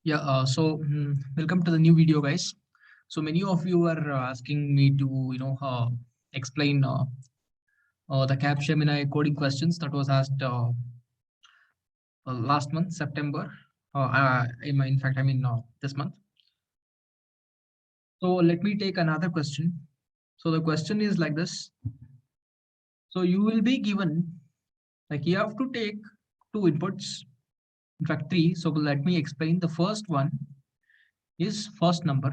Yeah, welcome to the new video, guys. So many of you are asking me to, explain the Capgemini coding questions that was asked last month, September. In fact, I mean this month. So let me take another question. So the question is like this. So you will be given, like you have to take two inputs, in fact three. So let me explain. The first one is first number,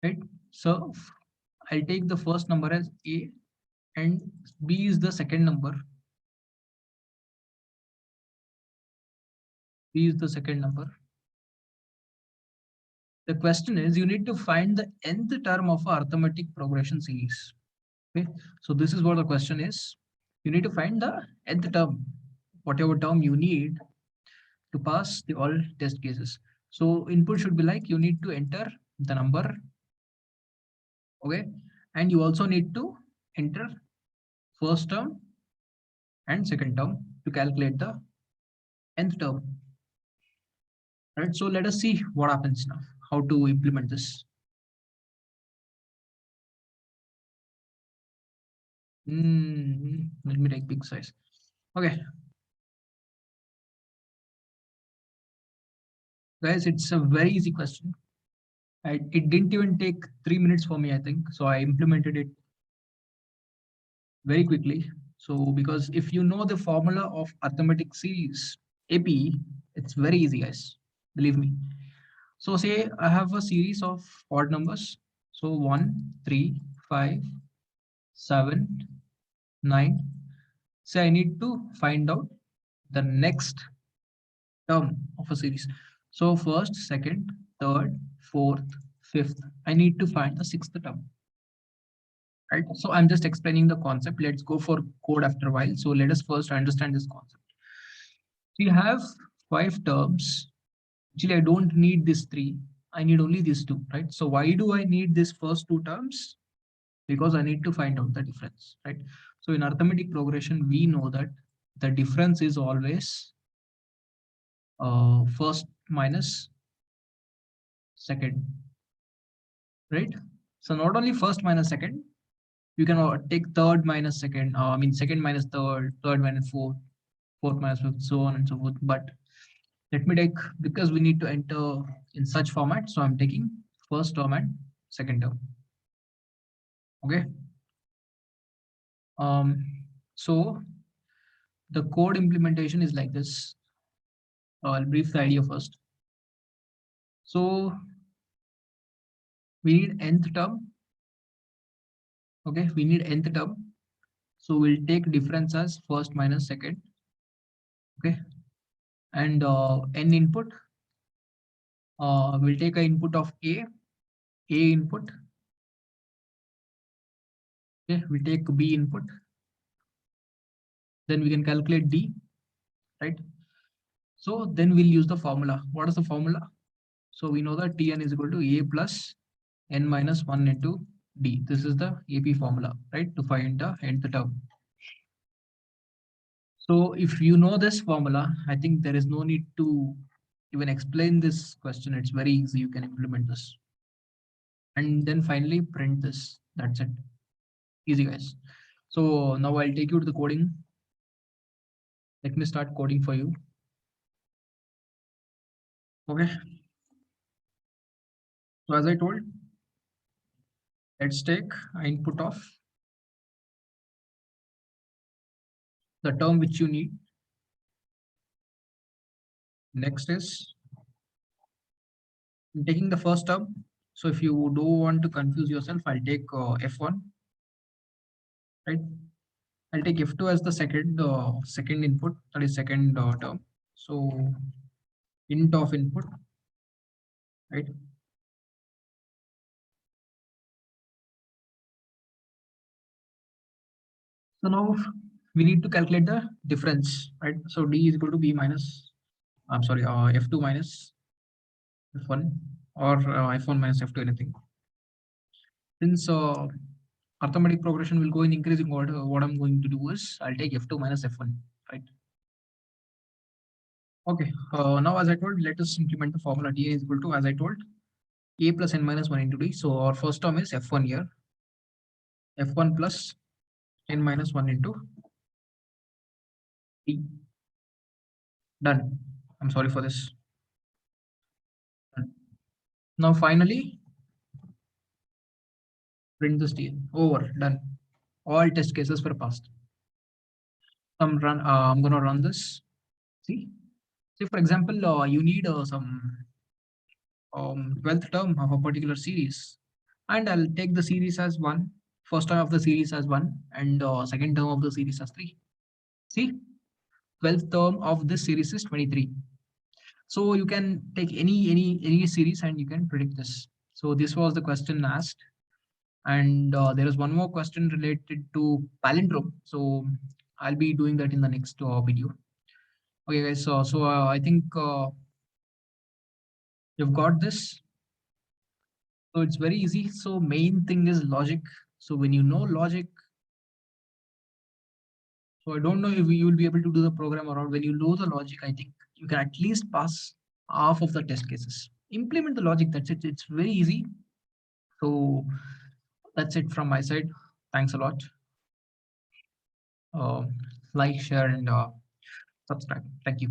right? So I'll take the first number as A and B is the second number. B is the second number. The question is you need to find the nth term of a arithmetic progression series. Okay, so this is what the question is. You need to find the nth term, whatever term you need to pass the all test cases. So input should be like you need to enter the number, okay, and you also need to enter first term and second term to calculate the nth term. Right, so let us see what happens now, how to implement this. Let me take big size. Okay, guys, it's a very easy question. It didn't even take 3 minutes for me, I think. So I implemented it very quickly. So because if you know the formula of arithmetic series, AP, it's very easy, guys. Believe me. So say I have a series of odd numbers. So 1, 3, 5, 7, 9. Say I need to find out the next term of a series. So first, second, third, fourth, fifth. I need to find the sixth term. Right. So I'm just explaining the concept. Let's go for code after a while. So let us first understand this concept. So you have five terms. Actually, I don't need these three. I need only these two, right? So why do I need these first two terms? Because I need to find out the difference, right? So in arithmetic progression, we know that the difference is always first minus second, right? So not only first minus second, you can take third minus second, I mean second minus third, third minus fourth, fourth minus fifth, so on and so forth. But let me take, because we need to enter in such format, so I'm taking first term and second term. Okay. So the code implementation is like this. I'll brief the idea first. So we need nth term. Okay, we need nth term. So we'll take difference as first minus second. Okay, and n input. We'll take an input of A input. Okay, we take B input. Then we can calculate D, right? So then we'll use the formula. What is the formula? So we know that Tn is equal to A plus n minus 1 into D. This is the AP formula, right? To find the nth term. So if you know this formula, I think there is no need to even explain this question. It's very easy. You can implement this. And then finally print this. That's it. Easy, guys. So now I'll take you to the coding. Let me start coding for you. Okay. So as I told, let's take input of the term which you need. Next is I'm taking the first term. So if you don't want to confuse yourself, I'll take F1, right? I'll take F2 as the second input, that is second term. So int of input, right? So now we need to calculate the difference, right? So D is equal to B minus, I'm sorry, F2 minus F1 or F1 minus F2, anything. Since arithmetic progression will go in increasing order, what I'm going to do is I'll take F2 minus F1, right? Okay, now as I told, let us implement the formula. Dn is equal to, as I told, a plus n minus 1 into d. So our first term is f1 here, f1 plus n minus 1 into d. Done. I'm sorry for this. Done. Now finally, print this dn. Over. Done. All test cases were passed. I'm gonna run this. See, say for example, you need some 12th term of a particular series, and I'll take the series as 1, first term of the series as 1, and second term of the series as 3. See, 12th term of this series is 23. So you can take any series and you can predict this. So this was the question asked, and there is one more question related to palindrome. So I'll be doing that in the next video. Okay, guys. So I think you've got this. So it's very easy. So main thing is logic. So when you know logic, so I don't know if you will be able to do the program around. When you know the logic, I think you can at least pass half of the test cases. Implement the logic. That's it. It's very easy. So that's it from my side. Thanks a lot. Uh, like, share, and subscribe. Thank you.